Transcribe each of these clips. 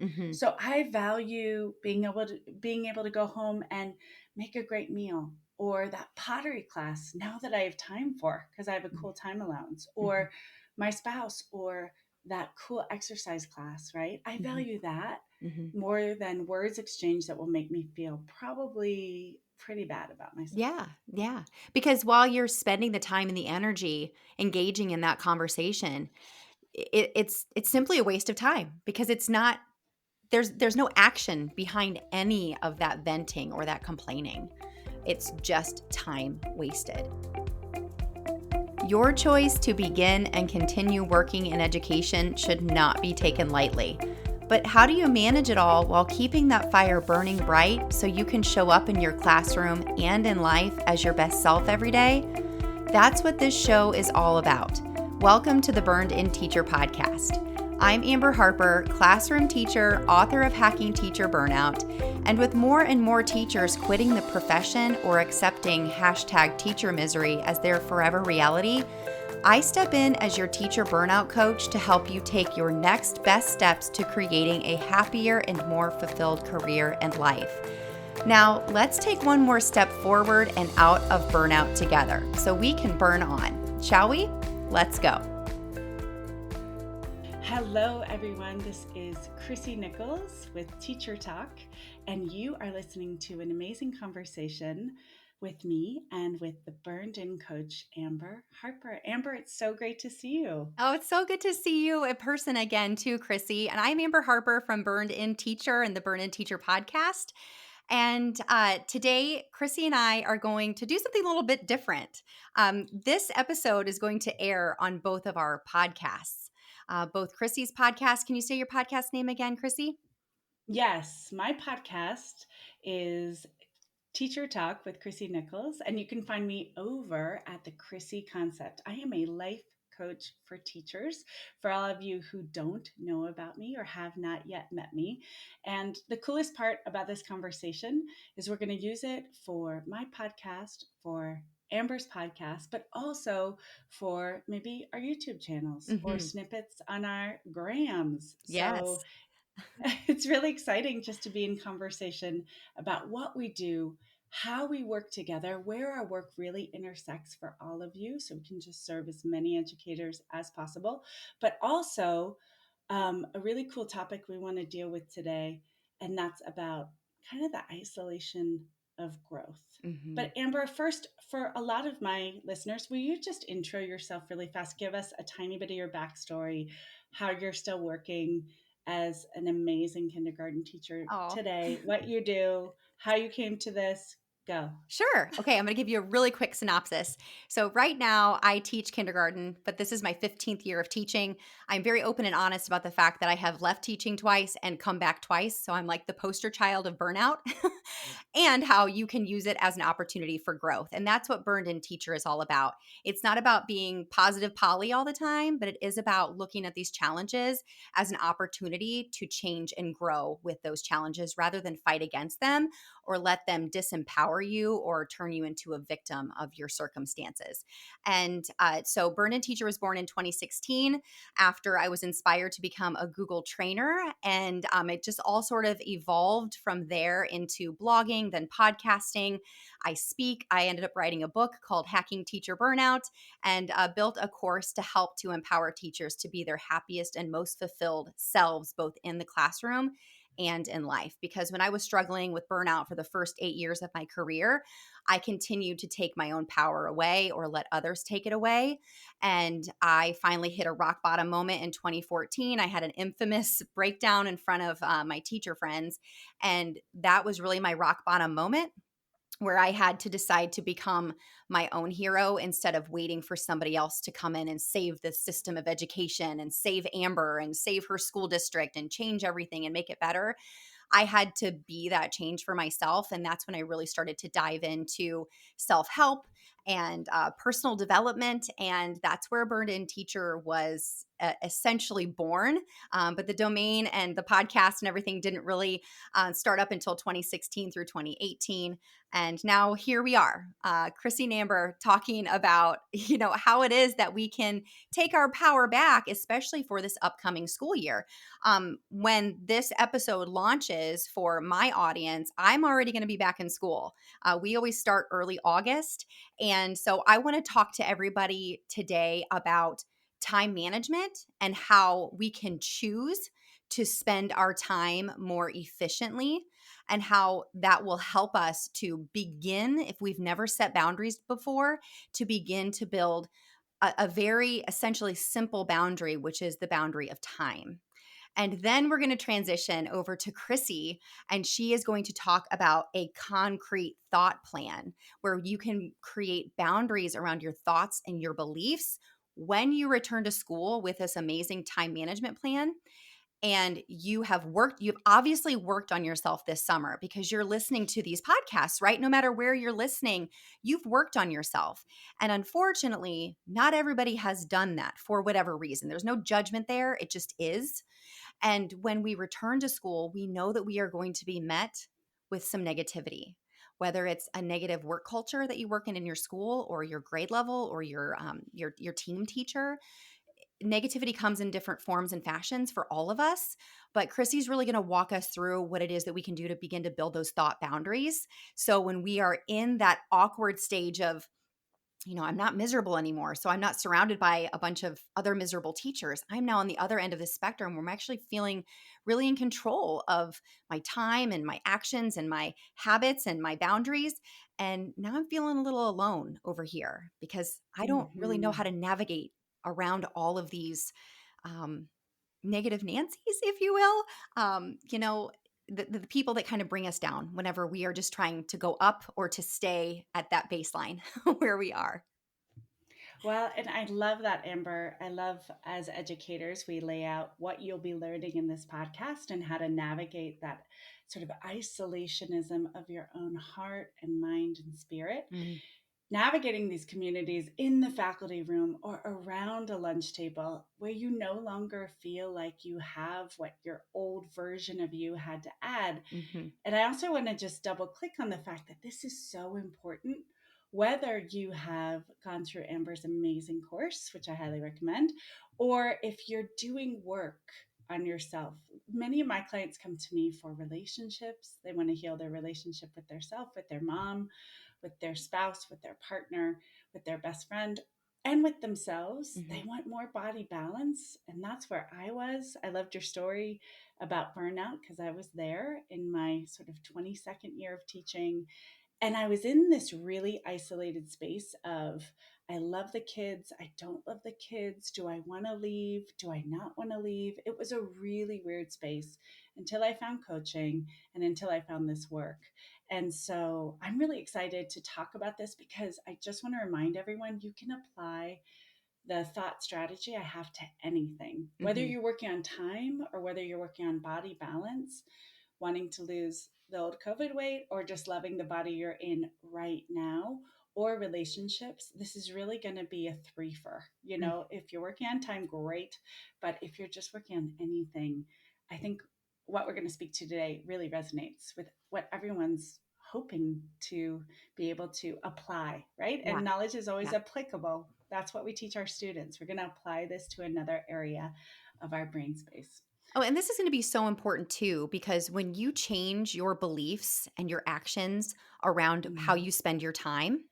Mhm. So I value being able to go home and make a great meal, or that pottery class now that I have time for because I have a cool time allowance, Mhm. or my spouse, or that cool exercise class, right? I Mhm. value that Mhm. more than words exchanged that will make me feel probably pretty bad about myself. Yeah, yeah. Because while you're spending the time and the energy engaging in that conversation, it's simply a waste of time because it's not there's no action behind any of that venting or that complaining. It's just time wasted. Your choice to begin and continue working in education should not be taken lightly. But how do you manage it all while keeping that fire burning bright so you can show up in your classroom and in life as your best self every day? That's what this show is all about. Welcome to the Burned In Teacher podcast. I'm Amber Harper, classroom teacher, author of Hacking Teacher Burnout, and with more and more teachers quitting the profession or accepting #teacher misery as their forever reality, I step in as your teacher burnout coach to help you take your next best steps to creating a happier and more fulfilled career and life. Now, let's take one more step forward and out of burnout together so we can burn on. Shall we? Let's go. Hello, everyone. This is Chrissy Nichols with Teacher Talk, and you are listening to an amazing conversation with me and with the Burned In coach, Amber Harper. Amber, it's so great to see you. Oh, it's so good to see you in person again, too, Chrissy. And I'm Amber Harper from Burned In Teacher and the Burned In Teacher podcast. And today, Chrissy and I are going to do something a little bit different. This episode is going to air on both of our podcasts, both Chrissy's podcast. Can you say your podcast name again, Chrissy? Yes, my podcast is Teacher Talk with Chrissy Nichols, and you can find me over at the Chrissy Concept. I am a life coach for teachers, for all of you who don't know about me or have not yet met me. And the coolest part about this conversation is we're going to use it for my podcast, for Amber's podcast, but also for maybe our YouTube channels or Hmm. snippets on our grams. So Yes. it's really exciting just to be in conversation about what we do, how we work together, where our work really intersects for all of you, so we can just serve as many educators as possible. But also, a really cool topic we want to deal with today, and that's about kind of the isolation of growth. Hmm. But Amber, first, for a lot of my listeners, will you just intro yourself really fast? Give us a tiny bit of your backstory, how you're still working as an amazing kindergarten teacher Oh. today, what you do, how you came to this. Go. Sure. Okay, I'm going to give you a really quick synopsis. So, right now, I teach kindergarten, but this is my 15th year of teaching. I'm very open and honest about the fact that I have left teaching twice and come back twice. So, I'm like the poster child of burnout and how you can use it as an opportunity for growth. And that's what Burned In Teacher is all about. It's not about being positive Polly all the time, but it is about looking at these challenges as an opportunity to change and grow with those challenges rather than fight against them or let them disempower you or turn you into a victim of your circumstances. And so Burn In Teacher was born in 2016 after I was inspired to become a Google trainer. And it just all sort of evolved from there into blogging, then podcasting. I speak. I ended up writing a book called Hacking Teacher Burnout and built a course to help to empower teachers to be their happiest and most fulfilled selves, both in the classroom and in life. Because when I was struggling with burnout for the first 8 years of my career, I continued to take my own power away or let others take it away. And I finally hit a rock bottom moment in 2014. I had an infamous breakdown in front of my teacher friends. And that was really my rock bottom moment where I had to decide to become my own hero instead of waiting for somebody else to come in and save the system of education and save Amber and save her school district and change everything and make it better. I had to be that change for myself. And that's when I really started to dive into self help and personal development. And that's where Burned In Teacher was essentially born. But the domain and the podcast and everything didn't really start up until 2016 through 2018. And now here we are, Chrissy and Amber talking about, how it is that we can take our power back, especially for this upcoming school year. When this episode launches for my audience, I'm already going to be back in school. We always start early August. And so I want to talk to everybody today about time management and how we can choose to spend our time more efficiently, and how that will help us to begin, if we've never set boundaries before, to begin to build a very essentially simple boundary, which is the boundary of time. And then we're going to transition over to Chrissy, and she is going to talk about a concrete thought plan where you can create boundaries around your thoughts and your beliefs when you return to school with this amazing time management plan. And you've obviously worked on yourself this summer because you're listening to these podcasts, right? No matter where you're listening, you've worked on yourself. And unfortunately, not everybody has done that for whatever reason. There's no judgment there, it just is. And when we return to school, we know that we are going to be met with some negativity, whether it's a negative work culture that you work in your school, or your grade level, or your team teacher. Negativity comes in different forms and fashions for all of us, but Chrissy's really going to walk us through what it is that we can do to begin to build those thought boundaries. So when we are in that awkward stage of, I'm not miserable anymore, so I'm not surrounded by a bunch of other miserable teachers. I'm now on the other end of the spectrum where I'm actually feeling really in control of my time and my actions and my habits and my boundaries. And now I'm feeling a little alone over here because I don't really know Hmm. how to navigate around all of these um, negative Nancy's, if you will. The people that kind of bring us down whenever we are just trying to go up or to stay at that baseline where we are. Well, and I love that, Amber. I love as educators, we lay out what you'll be learning in this podcast and how to navigate that sort of isolationism of your own heart and mind and spirit. Mhm. Navigating these communities in the faculty room or around a lunch table where you no longer feel like you have what your old version of you had to add. Mhm. And I also want to just double click on the fact that this is so important. Whether you have gone through Amber's amazing course, which I highly recommend, or if you're doing work on yourself. Many of my clients come to me for relationships. They want to heal their relationship with their self, with their mom, with their spouse, with their partner, with their best friend, and with themselves. They Mhm. want more body balance. And that's where I was. I loved your story about burnout because I was there in my sort of 22nd year of teaching. And I was in this really isolated space of, I love the kids. I don't love the kids. Do I want to leave? Do I not want to leave? It was a really weird space until I found coaching and until I found this work. And so I'm really excited to talk about this because I just want to remind everyone you can apply the thought strategy I have to anything, whether Mhm. you're working on time or whether you're working on body balance, wanting to lose the old COVID weight, or just loving the body you're in right now, or relationships. This is really going to be a threefer. Mm. If you're working on time, great. But if you're just working on anything, I think what we're going to speak to today really resonates with what everyone's hoping to be able to apply, right? Yeah. And knowledge is always Yeah. applicable. That's what we teach our students. We're going to apply this to another area of our brain space. Oh, and this is going to be so important too, because when you change your beliefs and your actions around how Mm. you spend your time,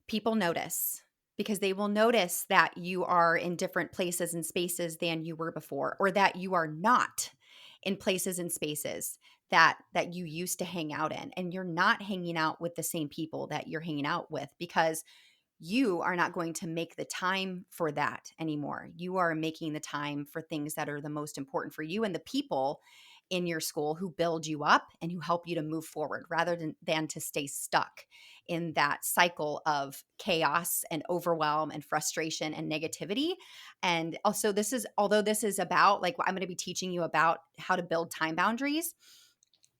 people notice, because they will notice that you are in different places and spaces than you were before, or that you are not in places and spaces that you used to hang out in, and you're not hanging out with the same people that you're hanging out with because you are not going to make the time for that anymore. You are making the time for things that are the most important for you and the people in your school who build you up and who help you to move forward rather than to stay stuck in that cycle of chaos and overwhelm and frustration and negativity. And also, although this is about, like, I'm going to be teaching you about how to build time boundaries,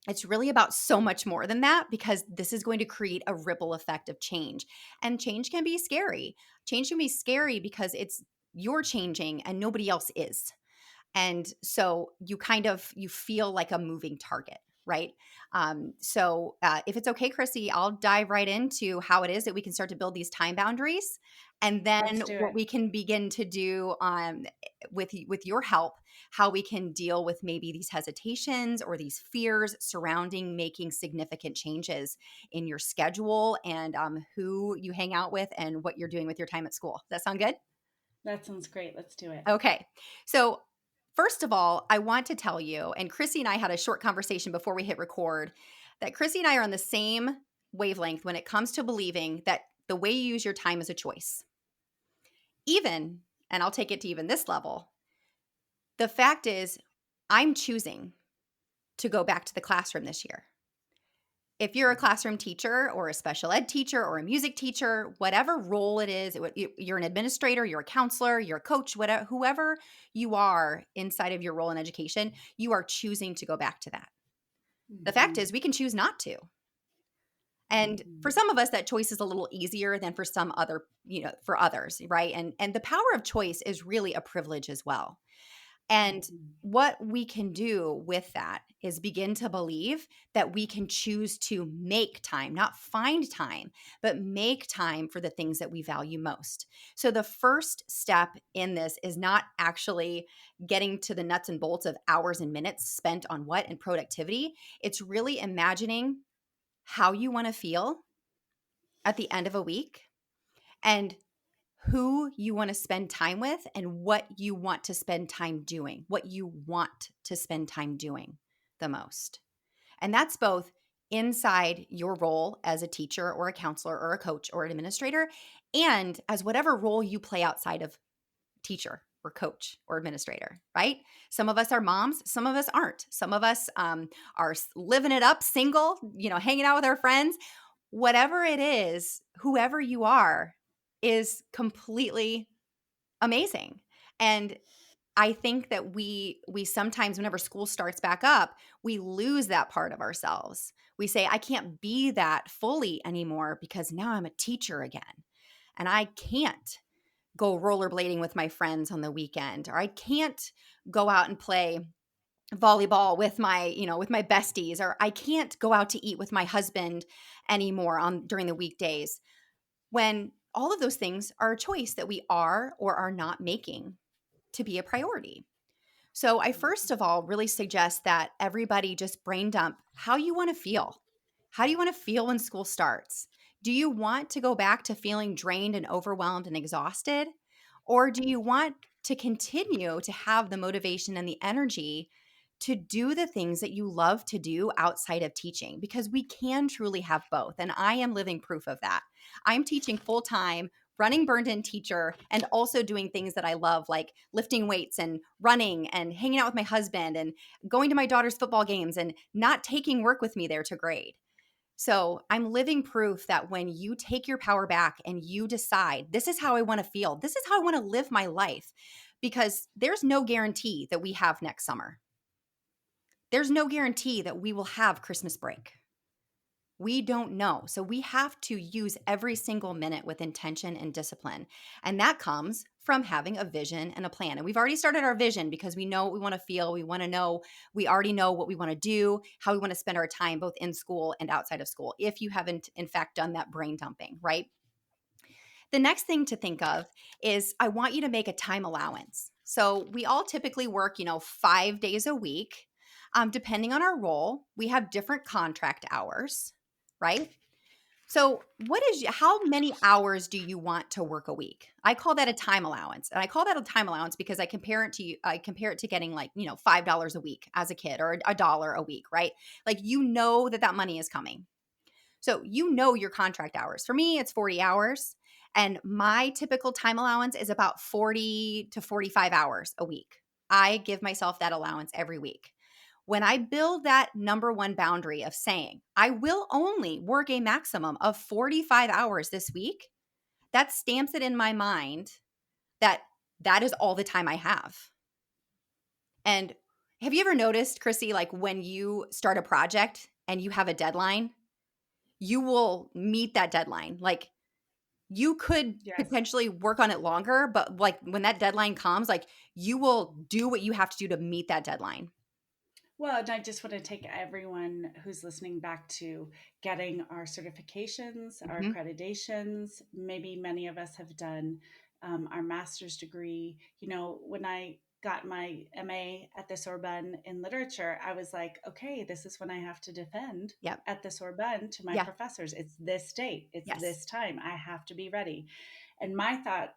It's really about so much more than that because this is going to create a ripple effect of change. And change can be scary. Change can be scary because it's you're changing and nobody else is. And so you feel like a moving target, right? If it's okay, Chrissy, I'll dive right into how it is that we can start to build these time boundaries, and then Let's do what it. we can begin to do with your help, how we can deal with maybe these hesitations or these fears surrounding making significant changes in your schedule and who you hang out with and what you're doing with your time at school. Does that sound good? That sounds great. Let's do it. Okay. So, first of all, I want to tell you, and Chrissy and I had a short conversation before we hit record, that Chrissy and I are on the same wavelength when it comes to believing that the way you use your time is a choice. Even, and I'll take it to even this level, the fact is, I'm choosing to go back to the classroom this year. If you're a classroom teacher or a special ed teacher or a music teacher, whatever role it is, you're an administrator, you're a counselor, you're a coach, whatever, whoever you are inside of your role in education, you are choosing to go back to that. The fact Mhm. is, we can choose not to. And for Mhm. some of us, that choice is a little easier than for some other, for others, right? And the power of choice is really a privilege as well. And Mhm. what we can do with that is begin to believe that we can choose to make time, not find time, but make time for the things that we value most. So, the first step in this is not actually getting to the nuts and bolts of hours and minutes spent on what and productivity. It's really imagining how you want to feel at the end of a week and who you want to spend time with and what you want to spend time doing, what you want to spend time doing the most. And that's both inside your role as a teacher or a counselor or a coach or an administrator, and as whatever role you play outside of teacher or coach or administrator, right? Some of us are moms, some of us aren't. Some of us are living it up, single, hanging out with our friends. Whatever it is, whoever you are is completely amazing. And I think that we sometimes whenever school starts back up, we lose that part of ourselves. We say I can't be that fully anymore because now I'm a teacher again. And I can't go rollerblading with my friends on the weekend or I can't go out and play volleyball with my besties or I can't go out to eat with my husband anymore on during the weekdays when all of those things are a choice that we are or are not making to be a priority. So, I first of all really suggest that everybody just brain dump how you want to feel. How do you want to feel when school starts? Do you want to go back to feeling drained and overwhelmed and exhausted? Or do you want to continue to have the motivation and the energy to do the things that you love to do outside of teaching? Because we can truly have both. And I am living proof of that. I'm teaching full time, running burned in teacher, and also doing things that I love, like lifting weights and running and hanging out with my husband and going to my daughter's football games and not taking work with me there to grade. So I'm living proof that when you take your power back and you decide, this is how I want to feel, this is how I want to live my life, because there's no guarantee that we have next summer. There's no guarantee that we will have Christmas break. We don't know. So we have to use every single minute with intention and discipline. And that comes from having a vision and a plan. And we've already started our vision because we know what we want to feel. We want to know, we already know what we want to do, how we want to spend our time both in school and outside of school, if you haven't, in fact, done that brain dumping, right? The next thing to think of is I want you to make a time allowance. So we all typically work, 5 days a week. Depending on our role, we have different contract hours, right? So, how many hours do you want to work a week? I call that a time allowance. And I call that a time allowance because I compare it to getting like, $5 a week as a kid or a dollar a week, right? Like that money is coming. So, your contract hours. For me, it's 40 hours and my typical time allowance is about 40 to 45 hours a week. I give myself that allowance every week. When I build that number one boundary of saying, I will only work a maximum of 45 hours this week, that stamps it in my mind that that is all the time I have. And Have you ever noticed, Chrissy, like when you start a project and you have a deadline, you will meet that deadline. Like you could Yes. potentially work on it longer, but like when that deadline comes, like you will do what you have to do to meet that deadline. Well, and I just want to take everyone who's listening back to getting our certifications, our Mhm. accreditations. Maybe many of us have done our master's degree. You know, when I got my MA at the Sorbonne in literature, I was like, okay, this is when I have to defend Yep. at the Sorbonne to my Yeah. professors. It's this date, it's Yes. this time. I have to be ready. And my thought,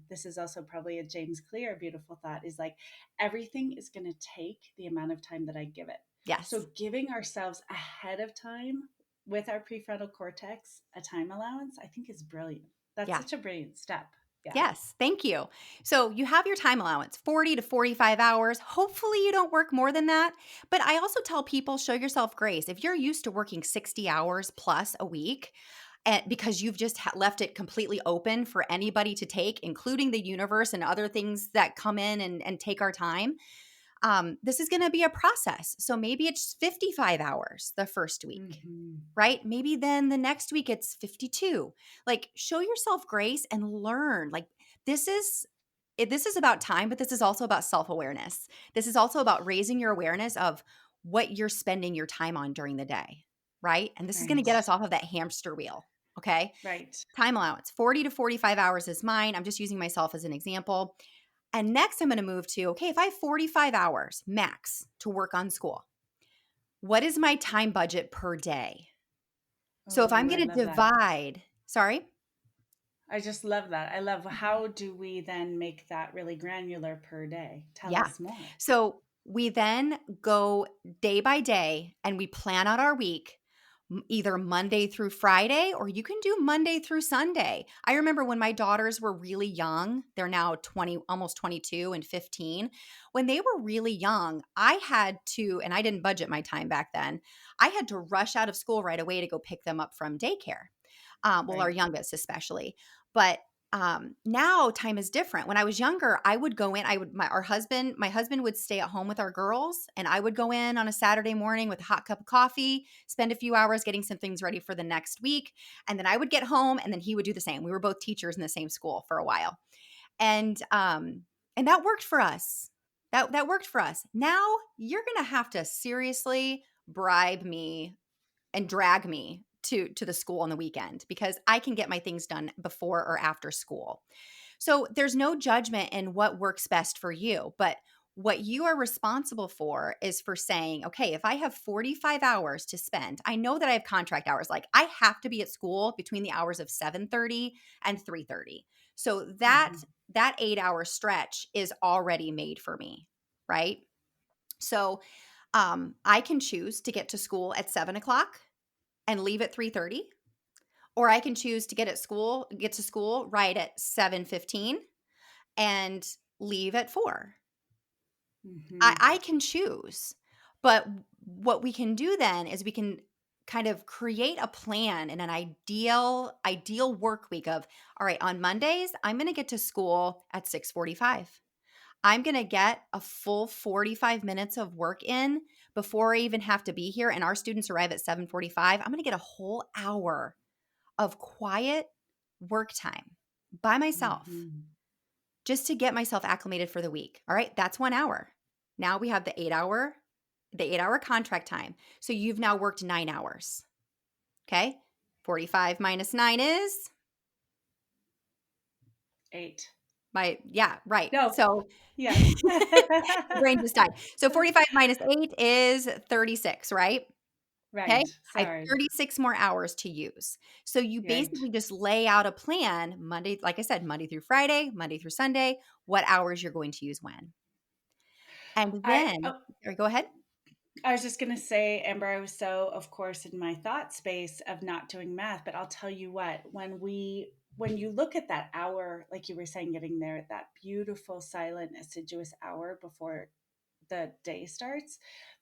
this is also probably a James Clear beautiful thought, is like everything is going to take the amount of time that I give it. Yes. So giving ourselves ahead of time with our prefrontal cortex a time allowance, I think is brilliant. That's Yeah. such a brilliant step. Yeah. Yes, thank you. So you have your time allowance, 40 to 45 hours. Hopefully you don't work more than that. But I also tell people show yourself grace. If you're used to working 60 hours plus a week, and because you've just left it completely open for anybody to take, including the universe and other things that come in and take our time, this is going to be a process. So maybe it's 55 hours the first week, Mm-hmm. right? Maybe then the next week it's 52. Like show yourself grace and learn. Like this is this is about time, but this is also about self-awareness. This is also about raising your awareness of what you're spending your time on during the day, right? And this is going to Right. get us off of that hamster wheel, okay? Right. Time allowance, 40 to 45 hours is mine. I'm just using myself as an example. And next I'm going to move to, okay, if I have 45 hours max to work on school, what is my time budget per day? So if I'm Oh, I going to love that. divide, sorry? I just love that. I love Mhm. how do we then make that really granular per day? Tell Yeah. us more. So we then go day by day and we plan out our week, either Monday through Friday, or you can do Monday through Sunday. I remember when my daughters were really young, they're now 20, almost 22 and 15. When they were really young, I had to, and I didn't budget my time back then, I had to rush out of school right away to go pick them up from daycare. Well, our Right. youngest especially. But now time is different. When I was younger, I would go in. I would my husband would stay at home with our girls, and I would go in on a Saturday morning with a hot cup of coffee, spend a few hours getting some things ready for the next week, and then I would get home, and then he would do the same. We were both teachers in the same school for a while, and that worked for us. That worked for us. Now you're gonna have to seriously bribe me and drag me to the school on the weekend because I can get my things done before or after school. So there's no judgment in what works best for you, but what you are responsible for is for saying, okay, if I have 45 hours to spend, I know that I have contract hours. Like I have to be at school between the hours of 7:30 and 3:30. So Mm-hmm. that 8-hour stretch is already made for me, right? So I can choose to get to school at 7 o'clock and leave at 3:30, or I can choose to get to school right at 7:15 and leave at 4. Mm-hmm. I can choose. But what we can do then is we can kind of create a plan and an ideal work week of, all right, on Mondays, I'm going to get to school at 6:45. I'm going to get a full 45 minutes of work in before I even have to be here and our students arrive at 7:45. I'm going to get a whole hour of quiet work time by myself Mm-hmm. just to get myself acclimated for the week. All right, that's 1 hour. Now we have the 8-hour contract time. So you've now worked 9 hours. Okay? 45 minus 9 is Eight. yeah, right. No. So Yes. the brain just died. So 45 minus 8 is 36, right? Okay. Right. I have Sorry. 36 more hours to use. So you Right. basically just lay out a plan Monday, like I said, Monday through Friday, Monday through Sunday, what hours you're going to use when. And I then, oh, or go ahead. I was just going to say, Amber, I was so, of course, in my thought space of not doing math, but I'll tell you what, when you look at that hour, like you were saying, getting there at that beautiful, silent, assiduous hour before the day starts,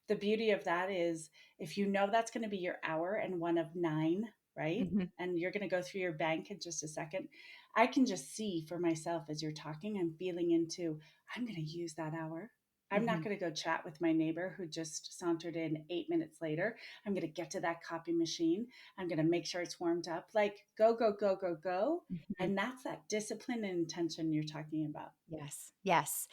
the beauty of that is if you know that's going to be your hour and one of nine, right? Mhm. And you're going to go through your bank in just a second. I can just see for myself as you're talking, I'm feeling into, I'm going to use that hour. I'm not Mhm. going to go chat with my neighbor who just sauntered in 8 minutes later. I'm going to get to that copy machine. I'm going to make sure it's warmed up. Like go, go, go, go, go. Mhm. And that's that discipline and intention you're talking about. Yes. Yes.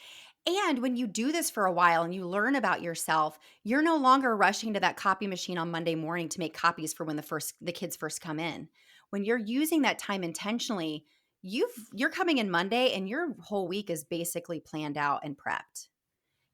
And when you do this for a while and you learn about yourself, you're no longer rushing to that copy machine on Monday morning to make copies for when the kids first come in. When you're using that time intentionally, you're coming in Monday and your whole week is basically planned out and prepped.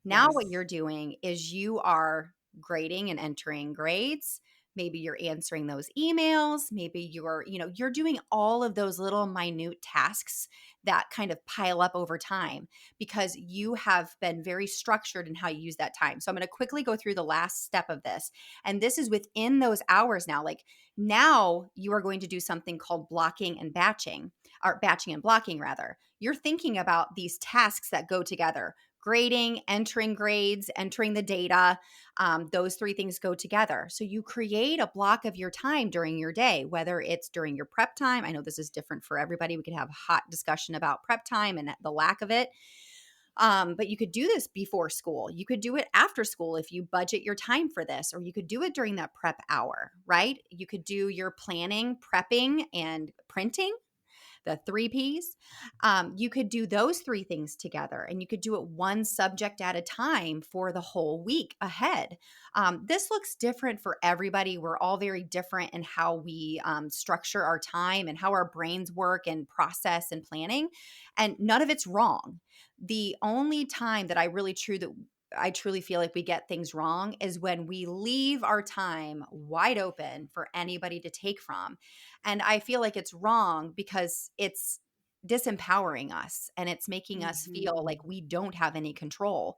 Now what Yes. you're doing is you are grading and entering grades. Maybe you're answering those emails. Maybe you're doing all of those little minute tasks that kind of pile up over time because you have been very structured in how you use that time. So I'm going to quickly go through the last step of this. And this is within those hours now. Like now you are going to do something called blocking and batching, or batching and blocking rather. You're thinking about these tasks that go together: grading, entering grades, entering the data. Those three things go together. So you create a block of your time during your day, whether it's during your prep time. I know this is different for everybody. We could have a hot discussion about prep time and the lack of it. But you could do this before school. You could do it after school if you budget your time for this, or you could do it during that prep hour, right? You could do your planning, prepping, and printing, the three P's. You could do those three things together and you could do it one subject at a time for the whole week ahead. This looks different for everybody. We're all very different in how we structure our time and how our brains work and process and planning. And none of it's wrong. The only time that I truly feel like we get things wrong is when we leave our time wide open for anybody to take from. And I feel like it's wrong because it's disempowering us and it's making us feel Hmm. like we don't have any control,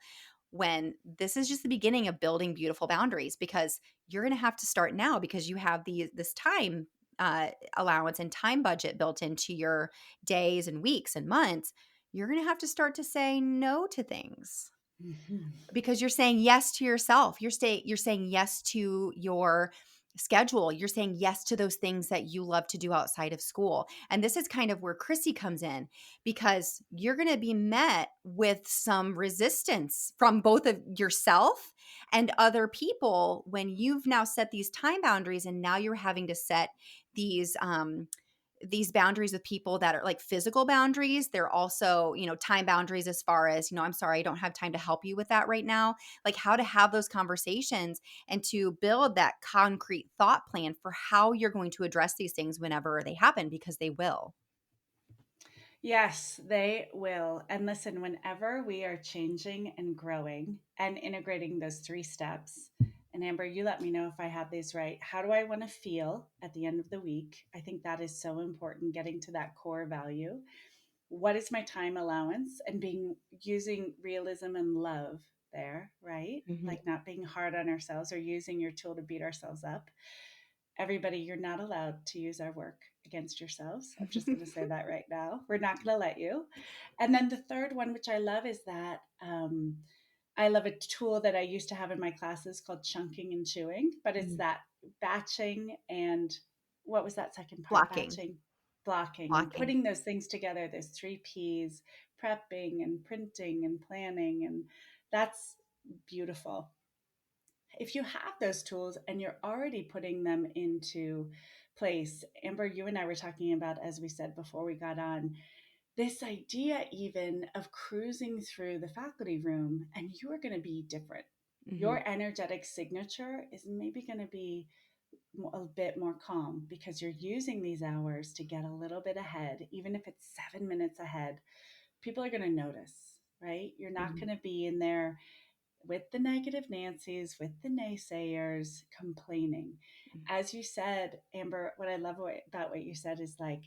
when this is just the beginning of building beautiful boundaries, because you're going to have to start now because you have this time allowance and time budget built into your days and weeks and months. You're going to have to start to say no to things Hmm. because you're saying yes to yourself. You're saying yes to your schedule. You're saying yes to those things that you love to do outside of school. And this is kind of where Chrissy comes in, because you're going to be met with some resistance from both of yourself and other people when you've now set these time boundaries, and now you're having to set these boundaries with people that are like physical boundaries. They're also, time boundaries as far as, I'm sorry, I don't have time to help you with that right now. Like how to have those conversations and to build that concrete thought plan for how you're going to address these things whenever they happen, because they will. Yes, they will. And listen, whenever we are changing and growing and integrating those three steps, and Amber, you let me know if I have these right. How do I want to feel at the end of the week? I think that is so important, getting to that core value. What is my time allowance? And being using realism and love there, right? Mhm. Like not being hard on ourselves or using your tool to beat ourselves up. Everybody, you're not allowed to use our work against yourselves. I'm just going to say that right now. We're not going to let you. And then the third one, which I love, is that I love a tool that I used to have in my classes called chunking and chewing, but it's Mm. that batching and what was that second part? Blocking, Batching, blocking, and blocking. putting those things together. There's three P's: prepping and printing and planning. And that's beautiful. If you have those tools and you're already putting them into place, Amber, you and I were talking about, as we said before we got on, this idea even of cruising through the faculty room and you are going to be different. Mhm. Your energetic signature is maybe going to be a bit more calm because you're using these hours to get a little bit ahead, even if it's 7 minutes ahead. People are going to notice, right? You're not Mhm. going to be in there with the negative Nancy's, with the naysayers complaining. As you said, Amber, what I love about what you said is like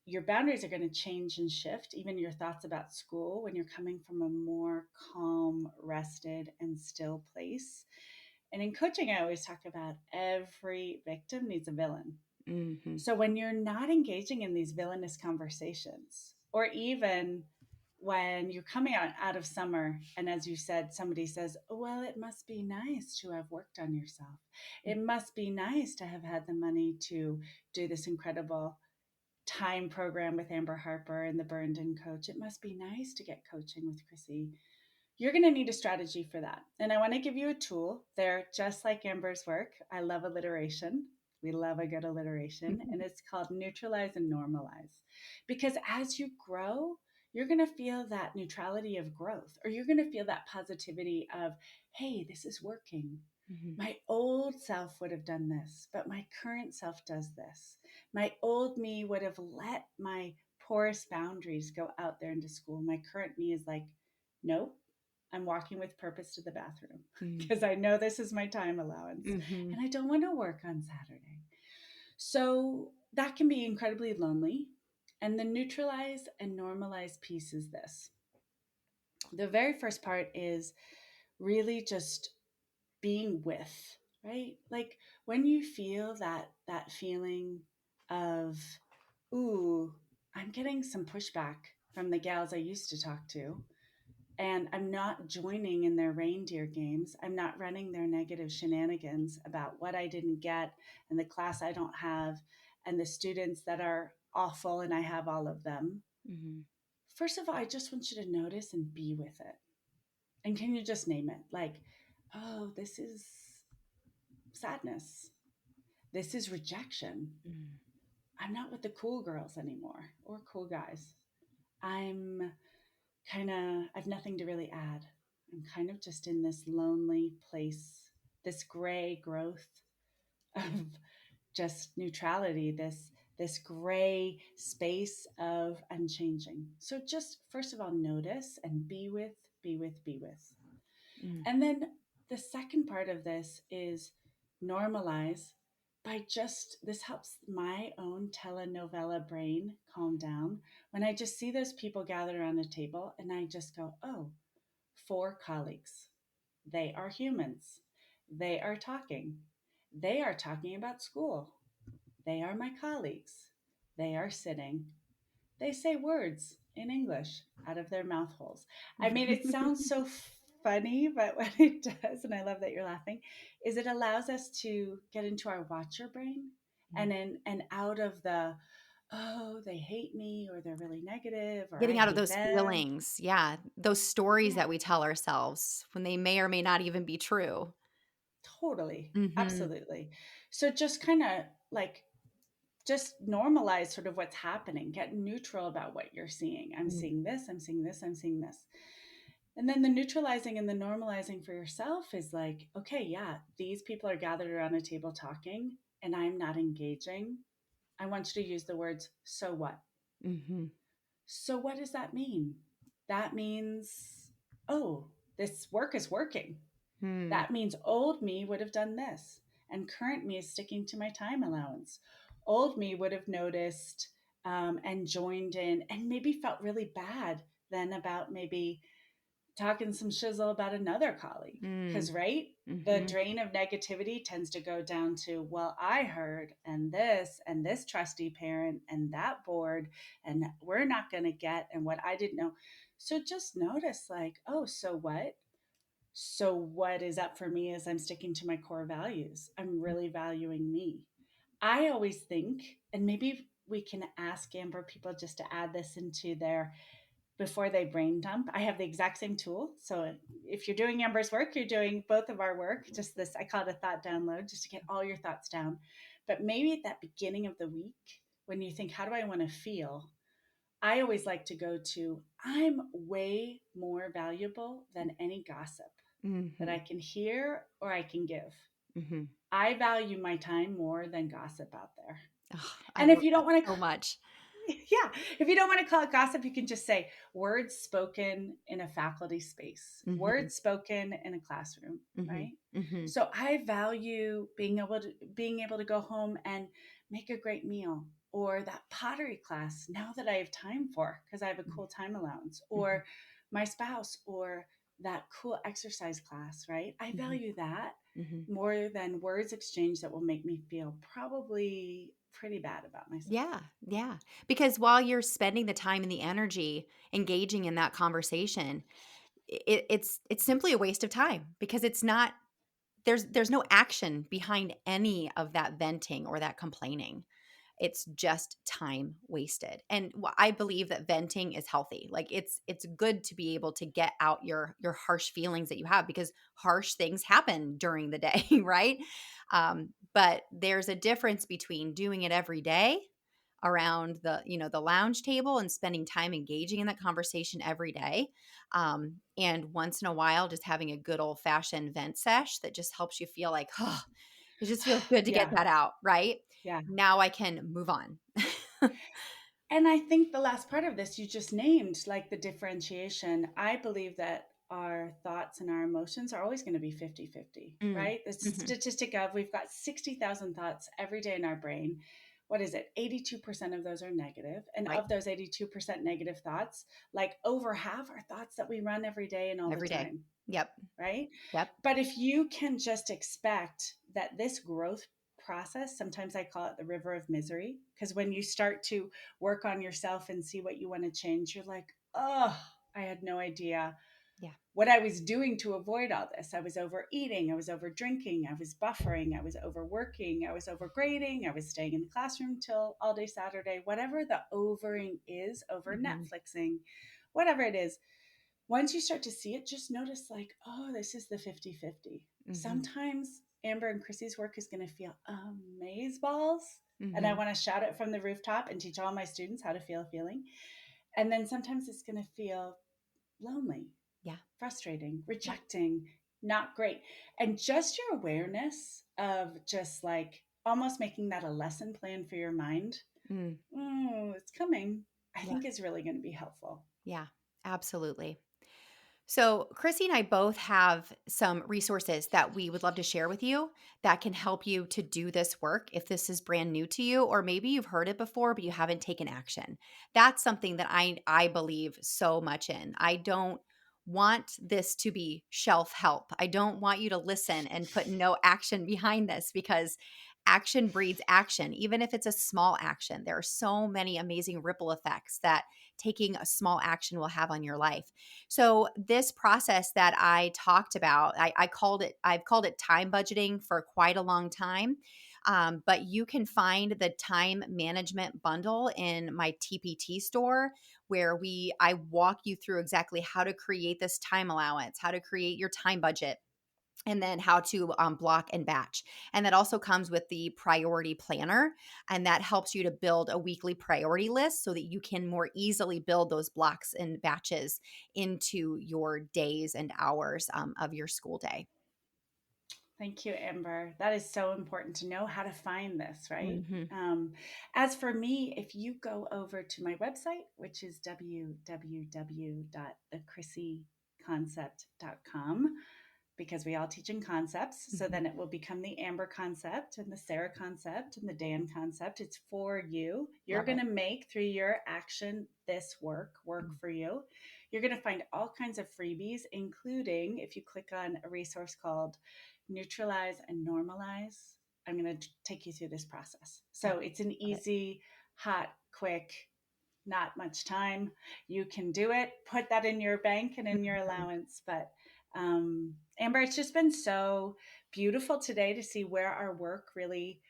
your boundaries are going to change and shift, even your thoughts about school, when you're coming from a more calm, rested, and still place. And in coaching, I always talk about every victim needs a villain. Mhm. So when you're not engaging in these villainous conversations, or even when you're coming out of summer, and as you said, somebody says, oh, well, it must be nice to have worked on yourself. It must be nice to have had the money to do this incredible time program with Amber Harper and the Burned In Coach. It must be nice to get coaching with Chrissy. you're going to need a strategy for that. And I want to give you a tool. They're just like Amber's work. I love alliteration. We love a good alliteration. And it's called neutralize and normalize. Because as you grow, you're going to feel that neutrality of growth, or you're going to feel that positivity of, hey, this is working. Mhm. My old self would have done this, but my current self does this. My old me would have let my porous boundaries go out there into school. My current me is like, nope, I'm walking with purpose to the bathroom Mhm. because I know this is my time allowance Mhm. and I don't want to work on Saturday. So that can be incredibly lonely. And the neutralize and normalize piece is this. The very first part is really just being with, right? Like when you feel that feeling of, ooh, I'm getting some pushback from the gals I used to talk to, and I'm not joining in their reindeer games. I'm not running their negative shenanigans about what I didn't get and the class I don't have and the students that are awful and I have all of them. Mhm. First of all, I just want you to notice and be with it. And can you just name it? Like, oh, this is sadness. This is rejection. Mhm. I'm not with the cool girls anymore or cool guys. I'm I've nothing to really add. I'm kind of just in this lonely place, this gray growth of just neutrality, this gray space of unchanging. So just first of all, notice and be with, be with, be with. Mhm. And then the second part of this is normalize by just, this helps my own telenovela brain calm down when I just see those people gathered around a table and I just go, oh, four colleagues. They are humans. They are talking. They are talking about school. They are my colleagues. They are sitting. They say words in English out of their mouth holes. I mean, it sounds so funny, but what it does, and I love that you're laughing, is it allows us to get into our watcher brain and out of the, oh, they hate me or they're really negative or I Getting out of hate those them. feelings, yeah, those stories Yeah, that we tell ourselves when they may or may not even be true. totally. Mhm. Absolutely. So just kind of like just normalize sort of what's happening, get neutral about what you're seeing. I'm Mm. seeing this, I'm seeing this, I'm seeing this. And then the neutralizing and the normalizing for yourself is like, okay, yeah, these people are gathered around a table talking and I'm not engaging. I want you to use the words, so what? Mhm. So what does that mean? That means, oh, this work is working. Hmm. That means old me would have done this, and current me is sticking to my time allowance. Old me would have noticed and joined in and maybe felt really bad then about maybe talking some shizzle about another colleague. Mm. Because, right, the Mhm. drain of negativity tends to go down to, well, I heard, and this trustee parent, and that board, and we're not going to get, and what I didn't know. So just notice, like, oh, so what? So, what is up for me is I'm sticking to my core values. I'm really valuing me. I always think, and maybe we can ask Amber people just to add this into their before they brain dump. I have the exact same tool. So, if you're doing Amber's work, you're doing both of our work. Just this, I call it a thought download, just to get all your thoughts down. But maybe at that beginning of the week, when you think, how do I want to feel? I always like to go to, I'm way more valuable than any gossip that I Mhm. can hear or I can give. Mhm. I value my time more than gossip out there. Ugh, I And if love you that don't want to, so much. yeah, if you don't want to call it gossip, you can just say words spoken in a faculty space, Mhm. words spoken in a classroom, Mhm. right? Mhm. So I value being able to go home and make a great meal, or that pottery class now that I have time for because I have a Mhm. cool time allowance, Mhm. or my spouse, or that cool exercise class, right? I Mhm. value that Mhm. more than words exchanged that will make me feel probably pretty bad about myself. Yeah, yeah. Because while you're spending the time and the energy engaging in that conversation, it's simply a waste of time because it's not there's no action behind any of that venting or that complaining. It's just time wasted. And I believe that venting is healthy. Like it's good to be able to get out your harsh feelings that you have, because harsh things happen during the day, right? But there's a difference between doing it every day around the lounge table and spending time engaging in that conversation every day, and once in a while just having a good old fashioned vent sesh that just helps you feel like, oh, it just feels good to get Yeah. that out, right? Yeah. Now I can move on. And I think the last part of this you just named, like the differentiation. I believe that our thoughts and our emotions are always going to be 50-50, Mm. right? The Mhm. statistic of we've got 60,000 thoughts every day in our brain. What is it? 82% of those are negative. And Right. of those 82% negative thoughts, like over half are thoughts that we run every day and all the Every day. time, Yep. right? Yep. But if you can just expect that this growth process, sometimes I call it the river of misery, because when you start to work on yourself and see what you want to change, you're like, oh, I had no idea Yeah. what I was doing to avoid all this. I was overeating, I was over drinking, I was buffering, I was overworking, I was overgrading, I was staying in the classroom till all day Saturday, whatever the overing is, over Mhm. Netflixing, whatever it is. Once you start to see it, just notice like, oh, this is the 50-50. Mhm. Sometimes Amber and Chrissy's work is going to feel amaze balls. And I Mhm. want to shout it from the rooftop and teach all my students how to feel a feeling. And then sometimes it's going to feel lonely, Yeah. frustrating, Yeah. rejecting, not great. And just your awareness of just like almost making that a lesson plan for your mind. Mm. Oh, it's coming. I Yeah. think is really going to be helpful. Yeah. Absolutely. So, Chrissy and I both have some resources that we would love to share with you that can help you to do this work if this is brand new to you, or maybe you've heard it before but you haven't taken action. That's something that I believe so much in. I don't want this to be shelf help. I don't want you to listen and put no action behind this, because action breeds action. Even if it's a small action, there are so many amazing ripple effects that taking a small action will have on your life. So this process that I talked about, I've called it time budgeting for quite a long time. But you can find the time management bundle in my TPT store, where I walk you through exactly how to create this time allowance, how to create your time budget, and then how to block and batch. And that also comes with the priority planner. And that helps you to build a weekly priority list so that you can more easily build those blocks and batches into your days and hours of your school day. Thank you, Amber. That is so important to know how to find this, right? Hmm. Um, as for me, if you go over to my website, which is www.thechryssyconcept.com, because we all teach in concepts. So Hmm. then it will become the Amber concept and the Sarah concept and the Dan concept. It's for you. You're Love going it. to make through your action this work Mm. for you. You're going to find all kinds of freebies, including if you click on a resource called Neutralize and Normalize. I'm going to take you through this process. Oh, So it's an love it. easy, hot, quick, not much time. You can do it. Put that in your bank and in your Mhm. allowance. But Amber, it's just been so beautiful today to see where our work really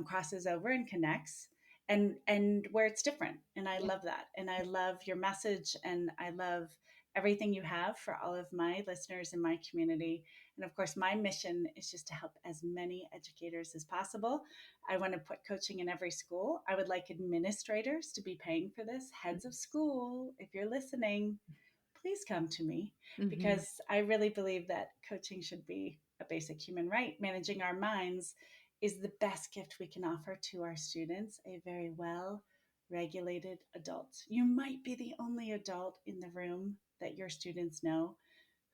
crosses over and connects, and where it's different. And I Yeah. love that. And I love your message, and I love everything you have for all of my listeners in my community. And of course, my mission is just to help as many educators as possible. I want to put coaching in every school. I would like administrators to be paying for this. Heads of school, if you're listening, please come to me, Hmm. because I really believe that coaching should be a basic human right. Managing our minds is the best gift we can offer to our students, a very well regulated adult. You might be the only adult in the room that your students know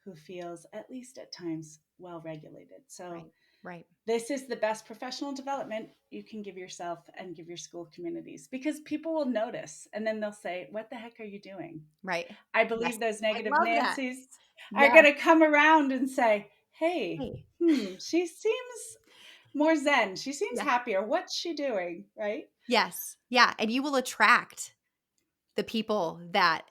who feels, at least at times, well regulated. So Right. Right. this is the best professional development you can give yourself and give your school communities, because people will notice and then they'll say, what the heck are you doing? Right. I Yes. believe those I negative love that. Nancy's are Yes. going to come around and say, hey, Hey. she seems more zen. She seems Yeah. happier. What's she doing? Right? Yes. Yeah. And you will attract the people that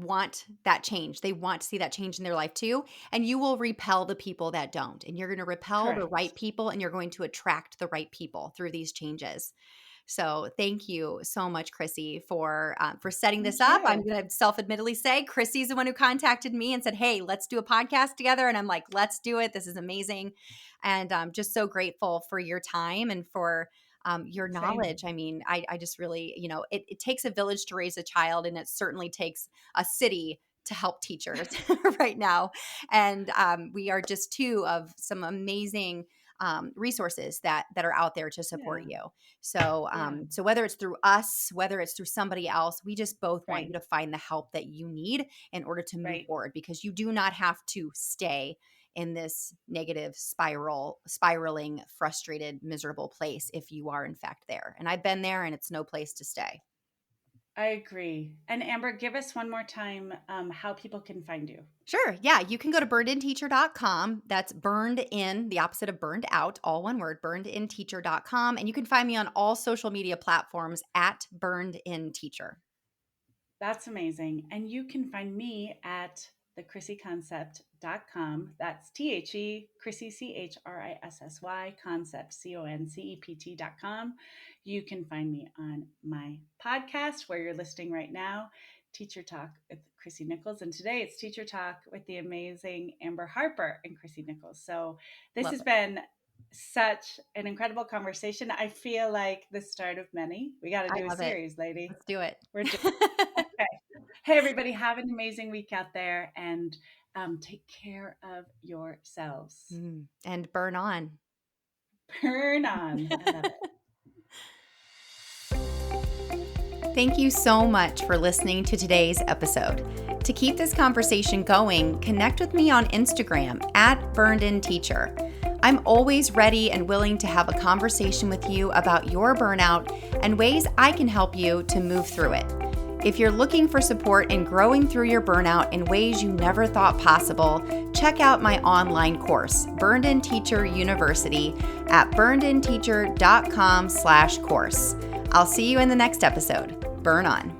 want that change. They want to see that change in their life too, and you will repel the people that don't. And you're going to repel the Correct. right people, and you're going to attract the right people through these changes. So thank you so much, Chrissy, for setting this Thank up. I'm you. going to self-admittedly say Chrissy's the one who contacted me and said, "Hey, let's do a podcast together." And I'm like, "Let's do it. This is amazing." And I'm just so grateful for your time and for your Same. knowledge. I mean, I just really, it takes a village to raise a child, and it certainly takes a city to help teachers right now. And we are just two of some amazing resources that are out there to support Yeah. you. So, Yeah. so whether it's through us, whether it's through somebody else, we just both want you Right. to find the help that you need in order to move Right. forward, because you do not have to stay in this negative spiraling, frustrated, miserable place if you are in fact there. And I've been there, and it's no place to stay. I agree. And Amber, give us one more time how people can find you. Sure. Yeah. You can go to burnedinteacher.com. That's burned in, the opposite of burned out, all one word, burnedinteacher.com. And you can find me on all social media platforms at burnedinteacher. That's amazing. And you can find me at thechrissyconcept.com. That's Chrissy, Chrisssy, concept, concept.com. You can find me on my podcast where you're listening right now, Teacher Talk with Chrissy Nichols. And today it's Teacher Talk with the amazing Amber Harper and Chrissy Nichols. So this Love has it. been such an incredible conversation. I feel like the start of many. We got to I do a love it. series, lady. Let's do it. We're doing Okay. Hey, everybody, have an amazing week out there and take care of yourselves. And burn on. Burn on. I love it. Thank you so much for listening to today's episode. To keep this conversation going, connect with me on Instagram at burnedinteacher. I'm always ready and willing to have a conversation with you about your burnout and ways I can help you to move through it. If you're looking for support in growing through your burnout in ways you never thought possible, check out my online course, Burned In Teacher University, at burnedinteacher.com/course. I'll see you in the next episode. Burn on.